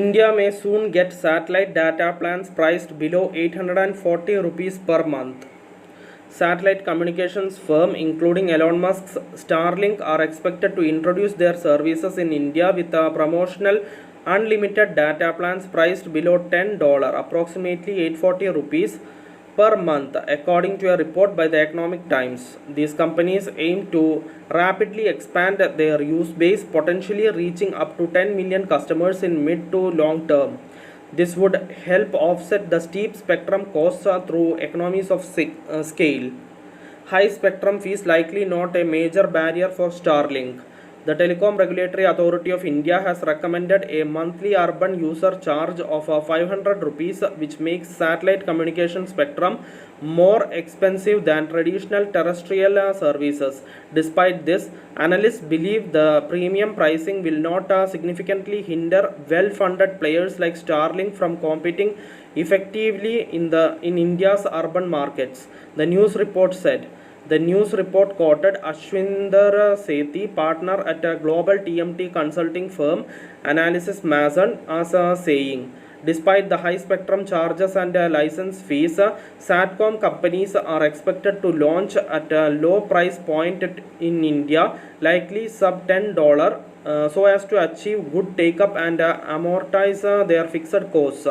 India may soon get satellite data plans priced below 840 rupees per month. Satellite communications firm including Elon Musk's Starlink are expected to introduce their services in India with a promotional unlimited data plans priced below $10, approximately 840 rupees per month, according to a report by the Economic Times. These companies aim to rapidly expand their use base, potentially reaching up to 10 million customers in mid to long term. This would help offset the steep spectrum costs through economies of scale. High spectrum fees likely not a major barrier for Starlink. The Telecom Regulatory Authority of India has recommended a monthly urban user charge of 500 rupees, which makes satellite communication spectrum more expensive than traditional terrestrial services. Despite this, analysts believe the premium pricing will not significantly hinder well-funded players like Starlink from competing effectively in India's urban markets, the news report said. The news report quoted Ashwinder Sethi, partner at a global TMT consulting firm, Analysis Mason, as saying, despite the high spectrum charges and license fees, SATCOM companies are expected to launch at a low price point in India, likely sub $10, so as to achieve good take-up and amortize their fixed costs.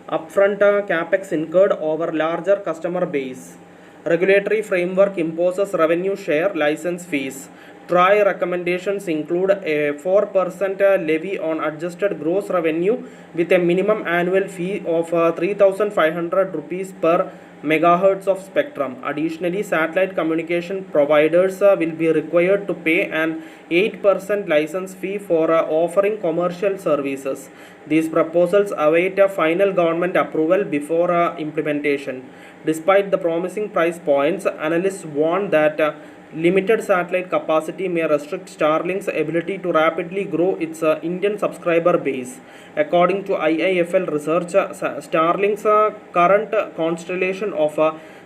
Upfront capex incurred over larger customer base. Regulatory framework imposes revenue share license fees. TRAI recommendations include a 4% levy on adjusted gross revenue with a minimum annual fee of 3,500 rupees per megahertz of spectrum. Additionally, satellite communication providers will be required to pay an 8% license fee for offering commercial services. These proposals await a final government approval before implementation. Despite the promising price points, analysts warn that limited satellite capacity may restrict Starlink's ability to rapidly grow its Indian subscriber base. According to IIFL research, Starlink's current constellation of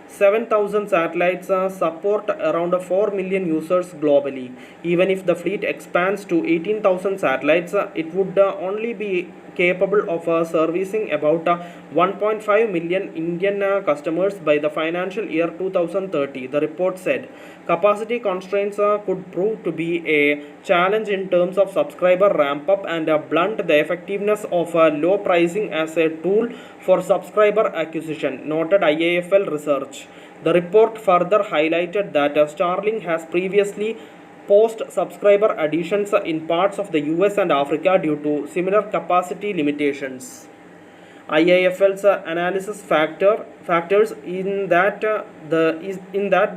7,000 satellites support around 4 million users globally. Even if the fleet expands to 18,000 satellites, it would only be capable of servicing about 1.5 million Indian customers by the financial year 2030, the report said. Capacity constraints could prove to be a challenge in terms of subscriber ramp up and blunt the effectiveness of low pricing as a tool for subscriber acquisition, noted IAFL research. The report further highlighted that Starlink has previously post subscriber additions in parts of the US and Africa due to similar capacity limitations. IIFL's analysis factors in that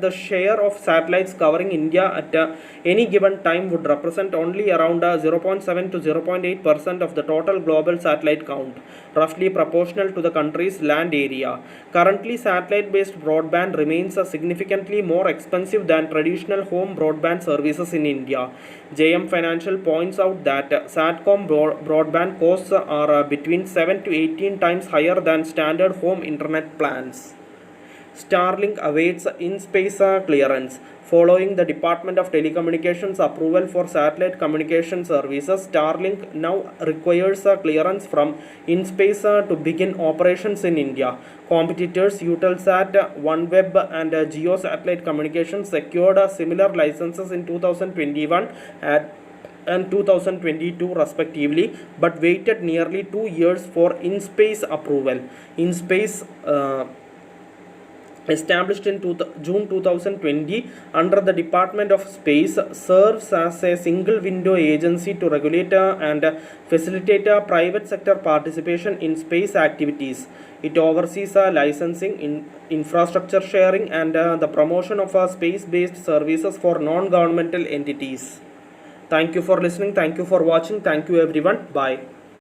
the share of satellites covering India at any given time would represent only around 0.7 to 0.8% of the total global satellite count, roughly proportional to the country's land area. Currently, satellite-based broadband remains significantly more expensive than traditional home broadband services in India. JM Financial points out that SATCOM broadband costs are between 7 to 18 times higher than standard home internet plans. Starlink awaits in-space clearance. Following the Department of Telecommunications approval for satellite communication services, Starlink now requires clearance from in-space to begin operations in India. Competitors Eutelsat, OneWeb and Geo Satellite Communications secured similar licenses in 2021 and 2022 respectively, but waited nearly 2 years for in-space approval. In-space established in June 2020 under the Department of Space, serves as a single window agency to regulate and facilitate private sector participation in space activities. It oversees licensing, infrastructure sharing and the promotion of space-based services for non-governmental entities. Thank you for listening. Thank you for watching. Thank you everyone. Bye.